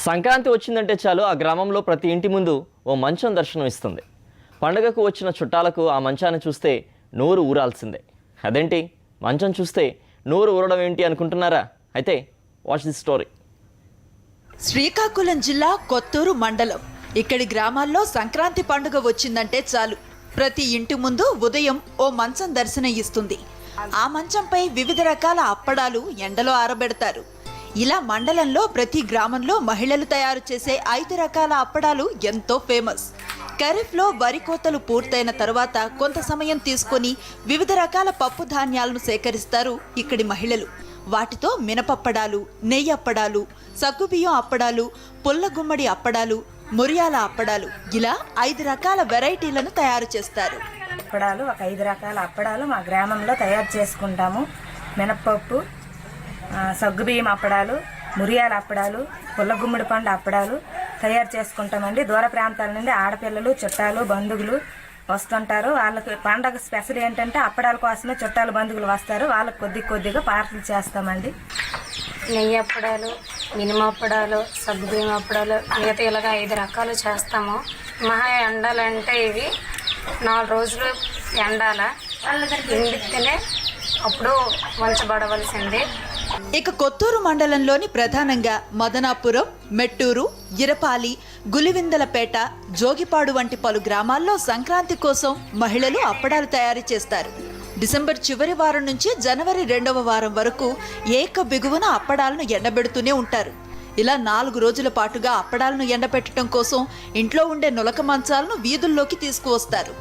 సంక్రాంతి వచ్చిందంటే చాలు ఆ గ్రామంలో ప్రతి ఇంటి ముందు ఓ మంచం దర్శనం ఇస్తుంది. పండగకు వచ్చిన చుట్టాలకు ఆ మంచాన్ని చూస్తే నోరు ఊరాల్సిందే. అదేంటి మంచం చూస్తే నోరు ఊరడం ఏంటి అనుకుంటున్నారా? అయితే వాచ్ ది స్టోరీ. శ్రీకాకుళం జిల్లా కొత్తూరు మండలం. ఇక్కడి గ్రామాల్లో సంక్రాంతి పండుగ వచ్చిందంటే చాలు ప్రతి ఇంటి ముందు ఉదయం ఓ మంచం దర్శనం ఇస్తుంది. ఆ మంచంపై వివిధ రకాల అప్పడాలు ఎండలో ఆరబెడతారు. ఇలా మండలంలో ప్రతి గ్రామంలో మహిళలు తయారు చేసే 5 రకాల అప్పడాలు ఎంతో ఫేమస్. ఖరీఫ్లో వరి కోతలు పూర్తయిన తరువాత కొంత సమయం తీసుకొని వివిధ రకాల పప్పు ధాన్యాలను సేకరిస్తారు ఇక్కడి మహిళలు. వాటితో మినపప్పడాలు, నెయ్యి అప్పడాలు, సగ్గుబియ్యం అప్పడాలు, పుల్లగుమ్మడి అప్పడాలు, మురియాల అప్పడాలు ఇలా 5 రకాల వెరైటీలను తయారు చేస్తారు. అప్పడాలు ఒక 5 రకాల అప్పడాలు మా గ్రామంలో తయారు చేసుకుంటాము. మినప్పప్పు, సగ్గుబియ్యం అప్పడాలు, మురియాల అప్పడాలు, పుల్లగుమ్మడి పండు అప్పడాలు తయారు చేసుకుంటామండి. దూర ప్రాంతాల నుండి ఆడపిల్లలు, చుట్టాలు, బంధువులు వస్తుంటారు. వాళ్ళకి పండగ స్పెషల్ ఏంటంటే అప్పడాల కోసమే చుట్టాలు, బంధువులు వస్తారు. వాళ్ళకి కొద్దిగా పార్సల్ చేస్తామండి. నెయ్యి అప్పడాలు, మినిమం అప్పడాలు, సగ్గుబియ్యం అప్పడాలు మిగతా ఇలాగ 5 రకాలు చేస్తాము. మహా ఎండాలంటే ఇవి 4 రోజులు ఎండాల ఎండితేనే అప్పుడు వంచబడవలసింది. ఇక కొత్తూరు మండలంలోని ప్రధానంగా మదనాపురం, మెట్టూరు, ఇరపాలి, గులివిందలపేట, జోగిపాడు వంటి పలు గ్రామాల్లో సంక్రాంతి కోసం మహిళలు అప్పడాలు తయారు చేస్తారు. డిసెంబర్ చివరి వారం నుంచి జనవరి 2వ వారం వరకు ఏక బిగువన అప్పడాలను ఎండబెడుతూనే ఉంటారు. ఇలా 4 రోజుల పాటుగా అప్పడాలను ఎండబెట్టడం కోసం ఇంట్లో ఉండే నులక మంచాలను వీధుల్లోకి తీసుకువస్తారు.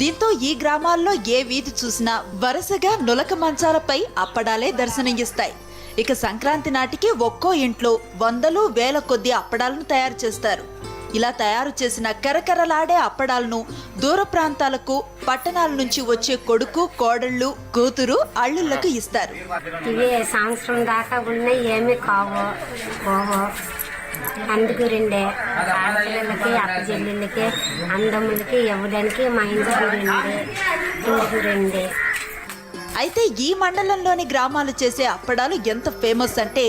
దీంతో ఈ గ్రామాల్లో ఏ వీధి చూసినా వరుసగా నులక మంచాలపై అప్పడాలే దర్శనమిస్తాయి. ఇక సంక్రాంతి నాటికి ఒక్కో ఇంట్లో వందలు వేల కొద్ది అప్పడాలను తయారు చేస్తారు. ఇలా తయారు చేసిన కరకరలాడే అప్పడాలను దూర ప్రాంతాలకు, పట్టణాల నుంచి వచ్చే కొడుకు, కోడళ్ళు, కూతురు, అల్లుళ్లకు ఇస్తారు. ఇవి సంవత్సరం దాకా ఉన్నాయి, ఏమీ కావు అందుకు 2 ఆడపిల్లలకి, అప్పచెల్లెళ్ళకి, అందములకి ఇవ్వడానికి మా ఇంటికి 2 అయితే ఈ మండలంలోని గ్రామాలు చేసే అప్పడాలు ఎంత ఫేమస్ అంటే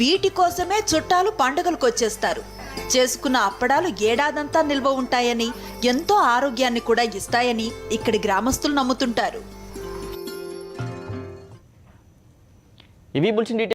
వీటి కోసమే చుట్టాలు పండుగలకు వచ్చేస్తారు. చేసుకున్న అప్పడాలు ఏడాదంతా నిల్వ ఉంటాయని, ఎంతో ఆరోగ్యాన్ని కూడా ఇస్తాయని ఇక్కడి గ్రామస్తులు నమ్ముతుంటారు. ఇవి బులెటిన్ డీటెయిల్స్.